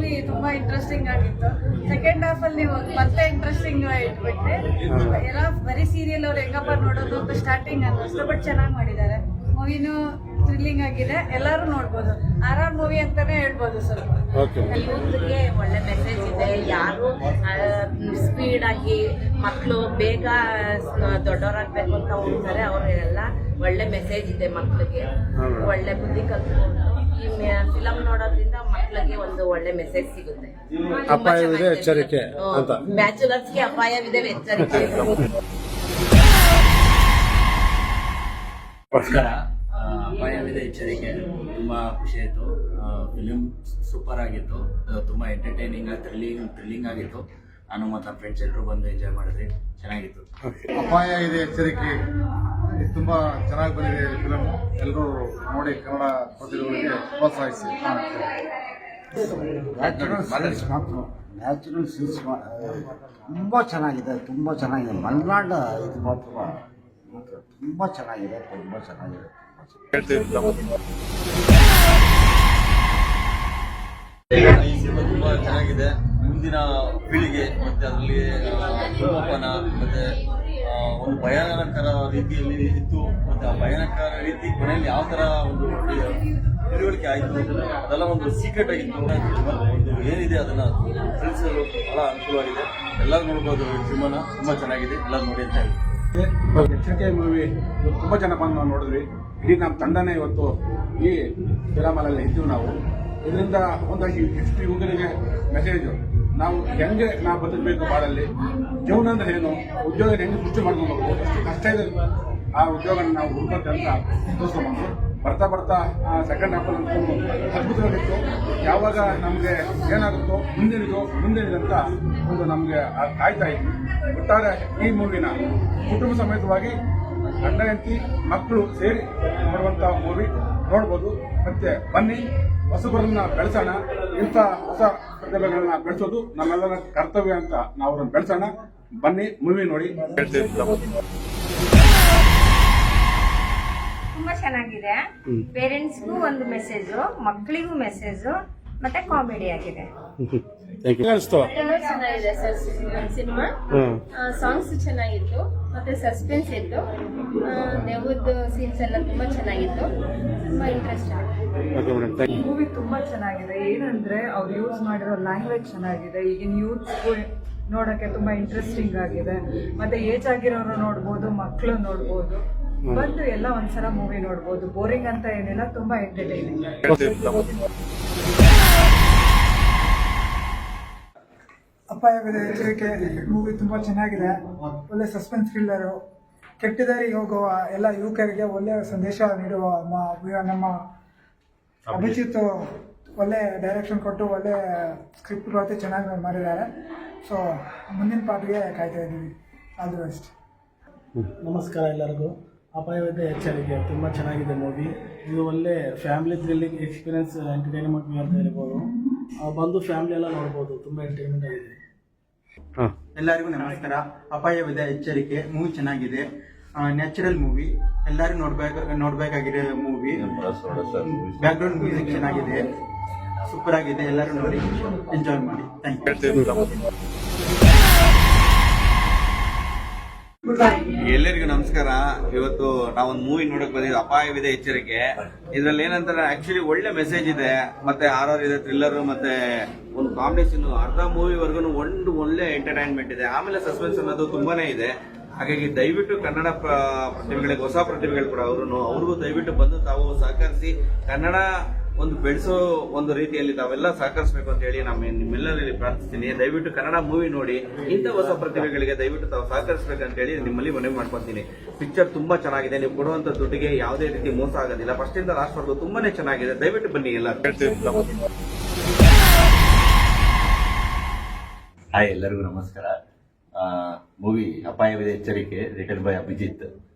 Movie ತುಂಬಾ interesting ಆಗಿತ್ತು. Second half ಅಲ್ಲಿ ಮತ್ತೆ ಇಂಟ್ರೆಸ್ಟಿಂಗ್ ಇಟ್ಬಿಟ್ಟೆ. ಎಲ್ಲ ಬರೀ ಸೀರಿಯಲ್ ಅವ್ರು ಹೆಂಗಪ್ಪ ನೋಡೋದು ಅಂತ ಸ್ಟಾರ್ಟಿಂಗ್ ಅನ್ನಿಸ್ತು, ಬಟ್ ಚೆನ್ನಾಗಿ ಮಾಡಿದ್ದಾರೆ. ಮೂವಿನೂ ಥ್ರಿಲ್ಲಿಂಗ್ ಆಗಿದೆ, ಎಲ್ಲರೂ ನೋಡ್ಬೋದು. ಆರಾಮ್ ಮೂವಿ ಅಂತಾನೆ ಹೇಳ್ಬೋದು. ಸ್ವಲ್ಪ ಯೂತ್ಗೆ ಒಳ್ಳೆ ಮೆಸೇಜ್ ಇದೆ. ಯಾರು ಸ್ಪೀಡ್ ಆಗಿ ಮಕ್ಕಳು ಬೇಗ ದೊಡ್ಡವರಾಗಬೇಕು ಅಂತ ಹೋಗ್ತಾರೆ, ಅವರೆಲ್ಲ ಒಳ್ಳೆ ಮೆಸೇಜ್ ಇದೆ. ಮಕ್ಕಳಿಗೆ ಒಳ್ಳೆ ಬುದ್ಧಿ ಕಲ್ತ್ಕೊಂಡು ಈ ಫಿಲಮ್ ನೋಡೋದ್ರಿಂದ ಮಕ್ಕಳಿಗೆ ಒಂದು ಒಳ್ಳೆ ಮೆಸೇಜ್ ಸಿಗುತ್ತೆ. ಅಪಾಯವಿದೆ ಎಚ್ಚರಿಕೆ ಅಂತ, ಬ್ಯಾಚುಲರ್ಸ್ಗೆ ಅಪಾಯವಿದೆ ಎಚ್ಚರಿಕೆ. ನಮಸ್ಕಾರ. ಅಪಾಯವಿದೆ ಎಚ್ಚರಿಕೆ ತುಂಬಾ ಖುಷಿ ಆಯಿತು. ಫಿಲಿಮ್ ಸೂಪರ್ ಆಗಿತ್ತು, ತುಂಬಾ ಎಂಟರ್ಟೈನಿಂಗ್ ಥ್ರಿಲ್ಲಿಂಗ್ ಆಗಿತ್ತು. ನಾನು ಮತ್ತು ನಮ್ಮ ಫ್ರೆಂಡ್ಸ್ ಎಲ್ಲರೂ ಬಂದು ಎಂಜಾಯ್ ಮಾಡಿದ್ರಿ, ಚೆನ್ನಾಗಿತ್ತು. ಅಪಾಯ ಇದೆ ಎಚ್ಚರಿಕೆ ತುಂಬಾ ಚೆನ್ನಾಗಿ ಬಂದಿದೆ ಫಿಲಮ್. ಎಲ್ಲರೂ ನೋಡಿ ಕನ್ನಡ ಪ್ರತಿಭೆಗಳಿಗೆ ಪ್ರೋತ್ಸಾಹಿಸಿ. ನ್ಯಾಚುರಲ್ ಸೀನ್ಸ್ ತುಂಬ ಚೆನ್ನಾಗಿದೆ, ತುಂಬ ಚೆನ್ನಾಗಿದೆ. ಮಲೆನಾಡು ಇದು ಮಾತ್ರ ತುಂಬ ಚೆನ್ನಾಗಿದೆ, ತುಂಬ ಚೆನ್ನಾಗಿದೆ. ಈ ಸಿನಿಮಾ ತುಂಬಾ ಚೆನ್ನಾಗಿದೆ. ಮುಂದಿನ ಪೀಳಿಗೆ ಮತ್ತೆ ಅದರಲ್ಲಿ ಧೂಮಪಾನ ಮತ್ತೆ ಒಂದು ಭಯಾನಕರ ರೀತಿಯಲ್ಲಿ ಇತ್ತು. ಮತ್ತೆ ಆ ಭಯಾನಕರ ರೀತಿ ಕೊನೆಯಲ್ಲಿ ಯಾವ ತರ ಒಂದು ತಿಳುವಳಿಕೆ ಆಯಿತು, ಅದೆಲ್ಲ ಒಂದು ಸೀಕ್ರೆಟ್ ಆಗಿತ್ತು. ಒಂದು ಏನಿದೆ ಅದನ್ನ ತಿಳಿಸಲು ಬಹಳ ಅನುಕೂಲವಾಗಿದೆ. ಎಲ್ಲರೂ ನೋಡ್ಬೋದು. ಸಿನಿಮಾನ ತುಂಬಾ ಚೆನ್ನಾಗಿದೆ, ಎಲ್ಲರೂ ನೋಡಿ ಅಂತ ಹೇಳಿ. ಎಚ್ಚರಿಕೆ ಮೂವಿ ತುಂಬ ಜನ ಬಂದು ನಾವು ನೋಡಿದ್ವಿ. ಇಡೀ ನಮ್ಮ ತಂಡನೇ ಇವತ್ತು ಈ ಫಿಲಮಲ್ಲಿ ಇದ್ದೀವಿ. ನಾವು ಇದರಿಂದ ಒಂದಾಗಿ ಎಷ್ಟು ಯುವಕರಿಗೆ ಮೆಸೇಜು, ನಾವು ಹೆಂಗೆ ನಾವು ಬದುಕಬೇಕು ಬಾಳಲ್ಲಿ, ಜೀವನ ಅಂದ್ರೆ ಏನು, ಉದ್ಯೋಗ ಹೆಂಗೆ ಸೃಷ್ಟಿ ಮಾಡ್ಕೊಂಡು ಹೋಗ್ಬೋದು, ಎಷ್ಟು ಕಷ್ಟ ಇದೆ ಆ ಉದ್ಯೋಗ ನಾವು ಹುಡುಕಂತೆ ಅಂತ ತೋರಿಸ್ಕೊಂಡು ಬರ್ತಾ ಬರ್ತಾ ಸೆಕೆಂಡ್ ಹಾಫಲ್ಲಿ ಅದ್ಭುತವಾಗಿತ್ತು. ಯಾವಾಗ ನಮಗೆ ಏನಾಗುತ್ತೋ ಮುಂದಿನದಂತ ಒಂದು ನಮಗೆ ಕಾಯ್ತಾ ಇದ್ವಿ. ಒಟ್ಟಾರೆ ಈ ಮೂವಿನ ಕುಟುಂಬ ಸಮೇತವಾಗಿ ಗಂಡ ಹೆಂಡತಿ ಮಕ್ಕಳು ಸೇರಿ ನೋಡುವಂಥ ಮೂವಿ ನೋಡ್ಬೋದು. ಮತ್ತೆ ಬನ್ನಿ, ಹೊಸಬರನ್ನ ಬೆಳೆಸೋಣ. ಇಂಥ ಹೊಸ ಪ್ರತಿಭೆಗಳನ್ನ ಬೆಳೆಸೋದು ನಮ್ಮೆಲ್ಲರ ಕರ್ತವ್ಯ ಅಂತ ನಾವು ಅವ್ರನ್ನ ಬೆಳೆಸೋಣ. ಬನ್ನಿ, ಮೂವಿ ನೋಡಿ. ತುಂಬಾ ಚೆನ್ನಾಗಿದೆ. ಪೇರೆಂಟ್ಸ್ಗೂ ಒಂದು ಮೆಸೇಜು, ಮಕ್ಕಳಿಗೂ ಮೆಸೇಜು, ಮತ್ತೆ ಕಾಮಿಡಿ ಆಗಿದೆ. ಚೆನ್ನಾಗಿದೆ ಸರ್ ಸಿನಿಮಾ. ಸಾಂಗ್ಸ್ ಚೆನ್ನಾಗಿತ್ತು, ಮತ್ತೆ ಸಸ್ಪೆನ್ಸ್ ಇತ್ತು. ದೆವ್ವದ ಸೀನ್ಸ್ ಎಲ್ಲ ತುಂಬಾ ಚೆನ್ನಾಗಿತ್ತು, ತುಂಬಾ ಇಂಟ್ರೆಸ್ಟ್ ಆಗಿದೆ. ಮೂವಿ ತುಂಬಾ ಚೆನ್ನಾಗಿದೆ. ಏನಂದ್ರೆ ಅವ್ರು ಯೂಸ್ ಮಾಡಿರೋ ಲ್ಯಾಂಗ್ವೇಜ್ ಚೆನ್ನಾಗಿದೆ. ಈಗಿನ ಯೂತ್ಸ್ಗೂ ನೋಡಕ್ಕೆ ತುಂಬಾ ಇಂಟ್ರೆಸ್ಟಿಂಗ್ ಆಗಿದೆ. ಮತ್ತೆ ಏಜ್ ಆಗಿರೋರು ನೋಡ್ಬೋದು, ಮಕ್ಕಳು ನೋಡ್ಬೋದು. ಬಂದು ಎಲ್ಲ ಒಂದ್ಸಲ ಮೂವಿ ನೋಡ್ಬೋದು. ಬೋರಿಂಗ್ ಅಂತ ಏನಿಲ್ಲ, ತುಂಬಾ ಎಂಟರ್ಟೈನಿಂಗ್. ಅಪಾಯವಿದೆ ಎಚ್ಚರಿಕೆ ಮೂವಿ ತುಂಬ ಚೆನ್ನಾಗಿದೆ. ಒಳ್ಳೆ ಸಸ್ಪೆನ್ಸ್ ಥ್ರಿಲ್ಲರು. ಕೆಟ್ಟ ದಾರಿಗೆ ಹೋಗುವ ಎಲ್ಲ ಯುವಕರಿಗೆ ಒಳ್ಳೆಯ ಸಂದೇಶ ನೀಡುವ ನಮ್ಮ ಅಭಿಜಿತ್ ಒಳ್ಳೆ ಡೈರೆಕ್ಷನ್ ಕೊಟ್ಟು ಒಳ್ಳೆ ಸ್ಕ್ರಿಪ್ಟ್ ಬರುತ್ತೆ, ಚೆನ್ನಾಗಿ ಮಾಡಿದ್ದಾರೆ. ಸೊ ಮುಂದಿನ ಪಾರ್ಟ್ಗೆ ಕಾಯ್ತಾ ಇದ್ದೀವಿ. All the best. ನಮಸ್ಕಾರ ಎಲ್ಲರಿಗೂ. ಅಪಾಯವಿದೆ ಎಚ್ಚರಿಕೆ ತುಂಬ ಚೆನ್ನಾಗಿದೆ ಮೂವಿ. ಇದು ಒಳ್ಳೆ family thrilling experience, entertainment movie ಅಂತ ಹೇಳ್ಬೋದು. ಬಂದು ಫ್ಯಾಮಿಲಿ ಎಲ್ಲ ನೋಡ್ಬೋದು, ತುಂಬ ಎಂಟರ್ಟೈನ್ಮೆಂಟ್ ಆಗಿದೆ. ಎಲ್ಲರಿಗೂ ನಮಸ್ಕಾರ. ಅಪಾಯವಿದೆ ಎಚ್ಚರಿಕೆ ಮೂವಿ ಚೆನ್ನಾಗಿದೆ. ನ್ಯಾಚುರಲ್ ಮೂವಿ, ಎಲ್ಲರೂ ನೋಡ್ಬೇಕಾಗಿರೋ ಮೂವಿ. ಬ್ಯಾಕ್ಗ್ರೌಂಡ್ ಮ್ಯೂಸಿಕ್ ಚೆನ್ನಾಗಿದೆ, ಸೂಪರ್ ಆಗಿದೆ. ಎಲ್ಲರೂ ನೋಡಿ ಎಂಜಾಯ್ ಮಾಡಿ. Thank you. ಎಲ್ಲರಿಗೂ ನಮಸ್ಕಾರ. ಇವತ್ತು ನಾವೊಂದು ಮೂವಿ ನೋಡಕ್ ಬಂದಿದ್ದು, ಅಪಾಯವಿದೆ ಎಚ್ಚರಿಕೆ. ಇದ್ರಲ್ಲಿ ಏನಂತಾರೆ, ಆಕ್ಚುಲಿ ಒಳ್ಳೆ ಮೆಸೇಜ್ ಇದೆ, ಮತ್ತೆ ಹಾರರ್ ಇದೆ, ಥ್ರಿಲ್ಲರ್, ಮತ್ತೆ ಒಂದು ಕಾಂಬಿನೇಷನ್. ಅರ್ಧ ಮೂವಿವರೆಗೂ ಒಂದು ಒಳ್ಳೆ ಎಂಟರ್ಟೈನ್ಮೆಂಟ್ ಇದೆ. ಆಮೇಲೆ ಸಸ್ಪೆನ್ಸ್ ಅನ್ನೋದು ತುಂಬಾನೇ ಇದೆ. ಹಾಗಾಗಿ ದಯವಿಟ್ಟು ಕನ್ನಡ ಪ್ರತಿಭೆಗಳಿಗೆ, ಹೊಸ ಪ್ರತಿಭೆಗಳು ಕೂಡ ಅವ್ರಿಗೂ ದಯವಿಟ್ಟು ಬಂದು ತಾವು ಸಹಕರಿಸಿ ಕನ್ನಡ ಒಂದು ಬೆಳೆಸೋ ಒಂದು ರೀತಿಯಲ್ಲಿ ತಾವೆಲ್ಲ ಸಹಕರಿಸಬೇಕು ಅಂತ ಹೇಳಿ ನಿಮ್ಮೆಲ್ಲರಲ್ಲಿ ಪ್ರಾರ್ಥಿಸ್ತೀನಿ. ದಯವಿಟ್ಟು ಕನ್ನಡ ಮೂವಿ ನೋಡಿ, ಇಂಥ ಹೊಸ ಪ್ರತಿಭೆಗಳಿಗೆ ದಯವಿಟ್ಟು ತಾವು ಸಹಕರಿಸಬೇಕಂತ ಹೇಳಿ ನಿಮ್ಮಲ್ಲಿ ಮನವಿ ಮಾಡ್ಕೊತೀನಿ. ಪಿಕ್ಚರ್ ತುಂಬಾ ಚೆನ್ನಾಗಿದೆ. ನೀವು ಕೊಡುವಂತ ದುಡ್ಡಿಗೆ ಯಾವುದೇ ರೀತಿ ಮೋಸ ಆಗೋದಿಲ್ಲ. ಫಸ್ಟ್ ಇಂದ ಲಾಸ್ಟ್ ವರೆಗೂ ತುಂಬಾನೇ ಚೆನ್ನಾಗಿದೆ. ದಯವಿಟ್ಟು ಬನ್ನಿ ಎಲ್ಲ. ಹಾಯ್, ಎಲ್ಲರಿಗೂ ನಮಸ್ಕಾರ. ಮೂವಿ ಅಪಾಯವಿದೆ ಎಚ್ಚರಿಕೆ, ರಿಟನ್ ಬೈ ಅಭಿಜಿತ್.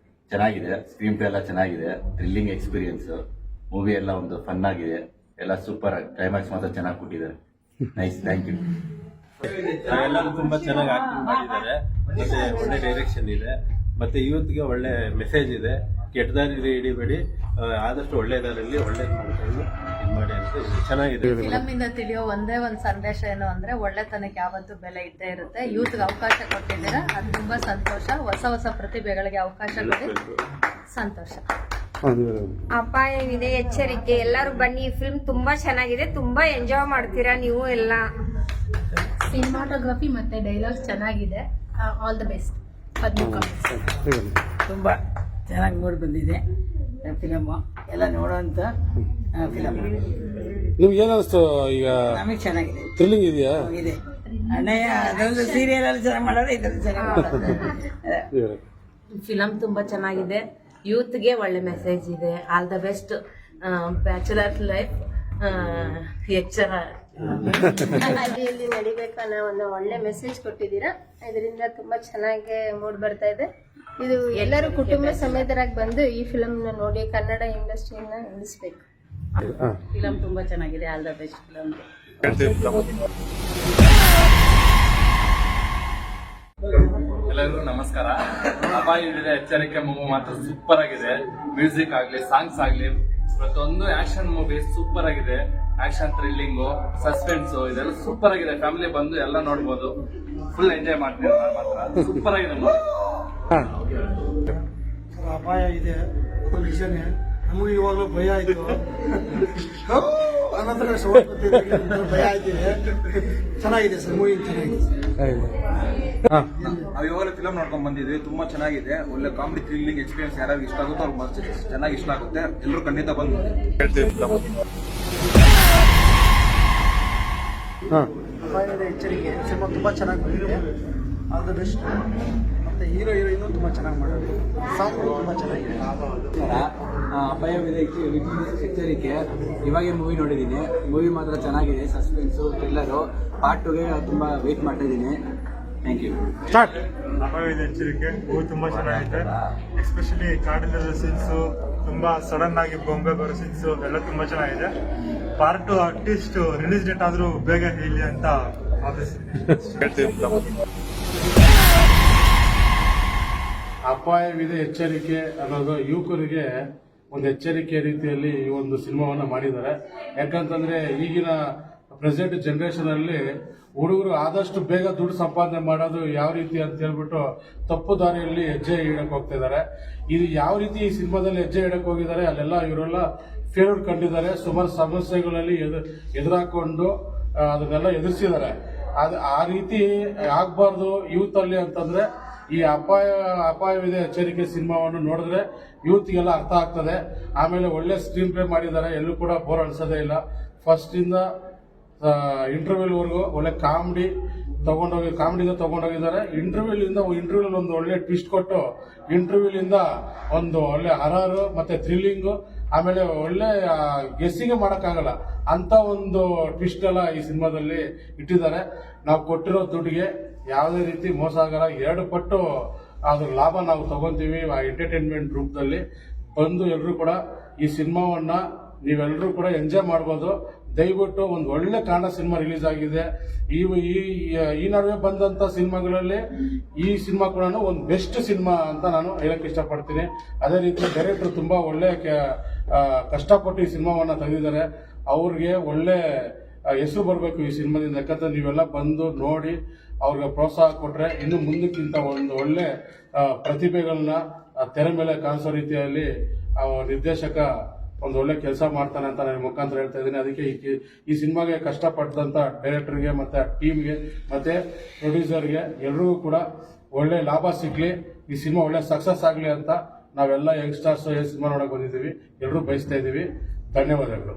ಚೆನ್ನಾಗಿದೆ. ಸ್ಕ್ರೀನ್ ಪ್ಲೇ ಎಲ್ಲ ಚೆನ್ನಾಗಿದೆ. Thrilling experience. ಮೂವಿ ಎಲ್ಲ ಒಂದು ಫನ್ ಆಗಿದೆ. ಎಲ್ಲ ಸೂಪರ್. ಕ್ಲೈಮ್ಯಾಕ್ಸ್ ಮಾತ್ರ ಚೆನ್ನಾಗಿ ಕೊಟ್ಟಿದ್ದಾರೆ. Nice, thank you. ಎಲ್ಲರೂ ತುಂಬಾ ಚೆನ್ನಾಗಿ ಆಕ್ಟಿಂಗ್ ಮಾಡಿದ್ದಾರೆ. ಮತ್ತೆ ಒಳ್ಳೆ ಡೈರೆಕ್ಷನ್ ಇದೆ. ಮತ್ತೆ ಯೂತ್ಗೆ ಒಳ್ಳೆ ಮೆಸೇಜ್ ಇದೆ. ಕೆಟ್ಟದಾರಿ ಹಿಡಿಬೇಡಿ, ಆದಷ್ಟು ಒಳ್ಳೆ ದಾರಿಯಲ್ಲಿ ಒಳ್ಳೇದು ಮಾಡ್ಕೊಂಡು ಇದು ಮಾಡಿ ಅಂತ ಚೆನ್ನಾಗಿದೆ. ಫಿಲಮ್ ಇಂದ ತಿಳಿಯೋ ಒಂದೇ ಒಂದು ಸಂದೇಶ ಏನು ಅಂದ್ರೆ ಒಳ್ಳೆತನಕ್ಕೆ ಯಾವತ್ತೂ ಬೆಲೆ ಇದ್ದೇ ಇರುತ್ತೆ. ಯೂತ್ಗೆ ಅವಕಾಶ ಕೊಟ್ಟಿದ್ದೀರಾ, ಅದು ತುಂಬಾ ಸಂತೋಷ. ಹೊಸ ಪ್ರತಿಭೆಗಳಿಗೆ ಅವಕಾಶ ಕೊಡಿ, ಸಂತೋಷ. ಅಪಾಯವಿದೆ, ಎಚ್ಚರಿಕೆ. ಎಲ್ಲರೂ ಬನ್ನಿ, ಈ ಫಿಲ್ಮ್ ತುಂಬಾ ಚೆನ್ನಾಗಿದೆ, ತುಂಬಾ ಎಂಜಾಯ್ ಮಾಡ್ತೀರಾ ನೀವು ಎಲ್ಲ. ಸಿನಿಮಾಟೋಗ್ರಫಿ ಮತ್ತೆ ಡೈಲಾಗ್ಸ್ ಚೆನ್ನಾಗಿದೆ. All the best. ತುಂಬ ಚೆನ್ನಾಗಿ ಮೂಡಿ ಬಂದಿದೆ ಫಿಲಮು, ಎಲ್ಲ ನೋಡೋಂಥ ಫಿಲಮ್. ನಿಮ್ಗೆ ಏನಿಸ್ತು ಈಗ? ನಮಗೆ ಚೆನ್ನಾಗಿದೆ, ಥ್ರಿಲ್ಲಿಂಗ್ ಇದೆಯಾ? ಇದೆ. ಅಣ್ಣಯ್ಯ ಅದೊಂದು ಸೀರಿಯಲ್ ಅಲ್ಲಿ ಚೆನ್ನಾಗಿ ಮಾಡೋದು, ಇದೊಂದು ಚೆನ್ನಾಗಿ ಮಾಡೋದು. ಫಿಲಮ್ ತುಂಬಾ ಚೆನ್ನಾಗಿದೆ, ಯೂತ್ಗೆ ಒಳ್ಳೆ ಮೆಸೇಜ್ ಇದೆ. All the best. Bachelor life ಎಚ್ಚರ ಇಲ್ಲಿ ನಡಿಬೇಕನ್ನೋ ಒಂದು ಒಳ್ಳೆ ಮೆಸೇಜ್ ಕೊಟ್ಟಿದ್ದೀರಾ. ಇದರಿಂದ ತುಂಬಾ ಚೆನ್ನಾಗಿ ಮೂಡ್ ಬರ್ತಾ ಇದೆ. ಇದು ಎಲ್ಲರೂ ಕುಟುಂಬ ಸಮೇತರಾಗಿ ಬಂದು ಈ ಫಿಲಮ್ ನ ನೋಡಿ ಕನ್ನಡ ಇಂಡಸ್ಟ್ರಿಯನ್ನ ಉಳಿಸ್ಬೇಕು. ಫಿಲಮ್ ತುಂಬಾ ಚೆನ್ನಾಗಿದೆ. All the best film. ಎಲ್ಲರಿಗೂ ನಮಸ್ಕಾರ. ಅಪಾಯವಿದೆ ಎಚ್ಚರಿಕೆ ಮೂವಿ ಮಾತ್ರ ಸೂಪರ್ ಆಗಿದೆ. ಮ್ಯೂಸಿಕ್ ಆಗ್ಲಿ, ಸಾಂಗ್ಸ್ ಆಗ್ಲಿ, ಪ್ರತಿಯೊಂದು ಆಕ್ಷನ್ ಮೂವಿ ಸೂಪರ್ ಆಗಿದೆ. ಆಕ್ಷನ್, ಥ್ರಿಲ್ಲಿಂಗು, ಸಸ್ಪೆನ್ಸ್ ಇದೆಲ್ಲ ಸೂಪರ್ ಆಗಿದೆ. ಫ್ಯಾಮಿಲಿ ಬಂದು ಎಲ್ಲ ನೋಡ್ಬೋದು. ಫುಲ್ ಎಂಜಾಯ್ ಮಾಡ್ತೀನಿ. ಮಾತ್ರ ಸೂಪರ್ ಆಗಿದೆ ಮೂವಿ. ಅಪಾಯ ಇದೆ, ಅದು ನಿಜನೇ. ನಮಗೂ ಇವಾಗಲೂ ಭಯ ಆಯ್ತು, ಅನಂತರ ಭಯ ಆಯ್ತಿದೆ. ಚೆನ್ನಾಗಿದೆ ಸರ್, ಮೂವಿ ಚೆನ್ನಾಗಿದೆ. ನಾವು ಇವಾಗಲೇ ಫಿಲಮ್ ನೋಡ್ಕೊಂಡ್ ಬಂದಿದ್ವಿ, ತುಂಬಾ ಚೆನ್ನಾಗಿದೆ. ಒಳ್ಳೆ ಕಾಮಿಡಿ ಥ್ರಿಲ್ಲಿಂಗ್ ಎಕ್ಸ್ಪೀರಿಯನ್ಸ್ ಯಾರು ಇಷ್ಟ ಆಗುತ್ತೋ ಅವ್ರಿಗೆ ಚೆನ್ನಾಗಿ ಇಷ್ಟ ಆಗುತ್ತೆ. ಎಲ್ಲರೂ ಖಂಡಿತ ಬಂದು ಅಪಾಯದ ಎಚ್ಚರಿಕೆ ಸಿನಿಮಾ ತುಂಬಾ ಚೆನ್ನಾಗಿ ಬಂದಿದೆ. All the best. ಮತ್ತೆ ಹೀರೋಯಿನ್ ತುಂಬಾ ಚೆನ್ನಾಗಿ ಮಾಡೋದು, ಸಾಂಗ್ ತುಂಬಾ ಚೆನ್ನಾಗಿದೆ. ಅಪಾಯವಿದೆ ಎಚ್ಚರಿಕೆ ಇವಾಗೇ ಮೂವಿ ನೋಡಿದ್ದೀನಿ. ಮೂವಿ ಮಾತ್ರ ಚೆನ್ನಾಗಿದೆ. Suspense, thriller. ಪಾರ್ಟ್ 2ಗೆ ತುಂಬಾ ವೇಟ್ ಮಾಡ್ತಾ ಇದ್ದೀನಿ. Thank you. ಅಪಾಯವಿದೆ ಎಚ್ಚರಿಕೆ ಮೂವಿ ತುಂಬಾ ಚೆನ್ನಾಗಿದೆ. ಎಸ್ಪೆಷಲಿ ಕಾಡಿನ ಸೀನ್ಸು, ತುಂಬಾ ಸಡನ್ ಆಗಿ ಬೊಂಬೆ ಬರೋ ಸೀನ್ಸು ಎಲ್ಲ ತುಂಬಾ ಚೆನ್ನಾಗಿದೆ. ಪಾರ್ಟ್ 2 ಅಟ್ಲೀಸ್ಟ್ ರಿಲೀಸ್ ಡೇಟ್ ಆದ್ರೂ ಬೇಗ ಹೇಳಿ ಅಂತ ಅಪಾಯವಿದೆ ಎಚ್ಚರಿಕೆ ಅನ್ನೋದು ಯುವಕರಿಗೆ ಒಂದು ಎಚ್ಚರಿಕೆ ರೀತಿಯಲ್ಲಿ ಈ ಒಂದು ಸಿನಿಮಾವನ್ನ ಮಾಡಿದ್ದಾರೆ. ಯಾಕಂತಂದ್ರೆ ಈಗಿನ ಪ್ರೆಸೆಂಟ್ ಜನರೇಷನ್ ಅಲ್ಲಿ ಹುಡುಗರು ಆದಷ್ಟು ಬೇಗ ದುಡ್ಡು ಸಂಪಾದನೆ ಮಾಡೋದು ಯಾವ ರೀತಿ ಅಂತ ಹೇಳ್ಬಿಟ್ಟು ತಪ್ಪು ದಾರಿಯಲ್ಲಿ ಹೆಜ್ಜೆ ಇಡಕ್ ಹೋಗ್ತಾ ಇದ್ದಾರೆ. ಇದು ಯಾವ ರೀತಿ ಈ ಸಿನಿಮಾದಲ್ಲಿ ಹೆಜ್ಜೆ ಇಡಕ್ ಹೋಗಿದ್ದಾರೆ ಅಲ್ಲೆಲ್ಲ ಇವರೆಲ್ಲ ಫೇಲ್ಯೂರ್ ಕಂಡಿದ್ದಾರೆ. ಸುಮಾರು ಸಮಸ್ಯೆಗಳಲ್ಲಿ ಎದುರಾಕೊಂಡು ಅದನ್ನೆಲ್ಲ ಎದುರಿಸಿದ್ದಾರೆ. ಅದು ಆ ರೀತಿ ಆಗ್ಬಾರ್ದು ಯೂತ್ ಅಲ್ಲಿ ಅಂತಂದ್ರೆ ಈ ಅಪಾಯವಿದೆ ಎಚ್ಚರಿಕೆ ಸಿನಿಮಾವನ್ನು ನೋಡಿದ್ರೆ ಯೂತ್ಗೆಲ್ಲ ಅರ್ಥ ಆಗ್ತದೆ. ಆಮೇಲೆ ಒಳ್ಳೆ ಸ್ಕ್ರೀನ್ ಪ್ಲೇ ಮಾಡಿದ್ದಾರೆ, ಎಲ್ಲೂ ಕೂಡ ಬೋರ್ ಅನ್ಸೋದೇ ಇಲ್ಲ. ಫಸ್ಟ್ ಇಂದ ಇಂಟರ್ವ್ಯೂಲ್ ವರೆಗೂ ಒಳ್ಳೆ ಕಾಮಿಡಿನ ತಗೊಂಡೋಗಿದ್ದಾರೆ. ಇಂಟರ್ವ್ಯೂಲ್ ಒಂದು ಒಳ್ಳೆ ಟ್ವಿಸ್ಟ್ ಕೊಟ್ಟು ಇಂಟರ್ವ್ಯೂಲಿಂದ ಒಂದು ಒಳ್ಳೆ ಹರಾರ್ ಮತ್ತೆ ಥ್ರಿಲ್ಲಿಂಗು, ಆಮೇಲೆ ಒಳ್ಳೆ ಗೆಸ್ಸಿಂಗ್ ಮಾಡೋಕ್ಕಾಗಲ್ಲ ಅಂತ ಒಂದು ಟ್ವಿಸ್ಟ್ ಎಲ್ಲ ಈ ಸಿನಿಮಾದಲ್ಲಿ ಇಟ್ಟಿದ್ದಾರೆ. ನಾವು ಕೊಟ್ಟಿರೋ ದುಡ್ಡಿಗೆ ಯಾವುದೇ ರೀತಿ ಮೋಸ ಆಗಲ್ಲ. 2 ಪಟ್ಟು ಅದ್ರ ಲಾಭ ನಾವು ತಗೊಂತೀವಿ ಆ ಎಂಟರ್ಟೈನ್ಮೆಂಟ್ ರೂಪದಲ್ಲಿ. ಬಂದು ಎಲ್ಲರೂ ಕೂಡ ಈ ಸಿನಿಮಾವನ್ನ ನೀವೆಲ್ಲರೂ ಕೂಡ ಎಂಜಾಯ್ ಮಾಡ್ಬೋದು. ದಯವಿಟ್ಟು ಒಂದು ಒಳ್ಳೆ ಕನ್ನಡ ಸಿನಿಮಾ ರಿಲೀಸ್ ಆಗಿದೆ. ಈ ನಡುವೆ ಬಂದಂತ ಸಿನಿಮಾಗಳಲ್ಲಿ ಈ ಸಿನಿಮಾ ಕೂಡ ಒಂದು ಬೆಸ್ಟ್ ಸಿನಿಮಾ ಅಂತ ನಾನು ಹೇಳಕ್ ಇಷ್ಟಪಡ್ತೀನಿ. ಅದೇ ರೀತಿ ಡೈರೆಕ್ಟರ್ ತುಂಬಾ ಒಳ್ಳೆ ಕಷ್ಟಪಟ್ಟು ಈ ಸಿನಿಮಾವನ್ನ ತೆಗೆದಿದ್ದಾರೆ. ಅವ್ರಿಗೆ ಒಳ್ಳೆ ಹೆಸರು ಬರಬೇಕು ಈ ಸಿನಿಮಾದಿಂದ. ಯಾಕಂದ್ರೆ ನೀವೆಲ್ಲ ಬಂದು ನೋಡಿ ಅವ್ರಿಗೆ ಪ್ರೋತ್ಸಾಹ ಕೊಟ್ರೆ ಇನ್ನು ಮುಂದಕ್ಕಿಂತ ಒಂದು ಒಳ್ಳೆ ಪ್ರತಿಭೆಗಳನ್ನ ತೆರೆ ಮೇಲೆ ಕಾಣಿಸೋ ರೀತಿಯಲ್ಲಿ ನಿರ್ದೇಶಕ ಒಂದು ಒಳ್ಳೆ ಕೆಲಸ ಮಾಡ್ತಾನೆ ಅಂತ ನಾನು ಮುಖಾಂತರ ಹೇಳ್ತಾ ಇದ್ದೀನಿ. ಅದಕ್ಕೆ ಈ ಸಿನಿಮಾಗೆ ಕಷ್ಟಪಟ್ಟಂತ ಡೈರೆಕ್ಟರ್ಗೆ ಮತ್ತೆ ಟೀಮ್ಗೆ ಮತ್ತೆ ಪ್ರೊಡ್ಯೂಸರ್ಗೆ ಎಲ್ರಿಗೂ ಕೂಡ ಒಳ್ಳೆ ಲಾಭ ಸಿಗ್ಲಿ, ಈ ಸಿನಿಮಾ ಒಳ್ಳೆ ಸಕ್ಸಸ್ ಆಗಲಿ ಅಂತ ನಾವೆಲ್ಲ ಯಂಗ್ಸ್ಟರ್ಸ್ ಈ ಸಿನಿಮಾ ನೋಡಕ್ ಬಂದಿದ್ದೀವಿ. ಎಲ್ಲರೂ ಬಯಸ್ತಾ ಇದ್ದೀವಿ. ಧನ್ಯವಾದಗಳು.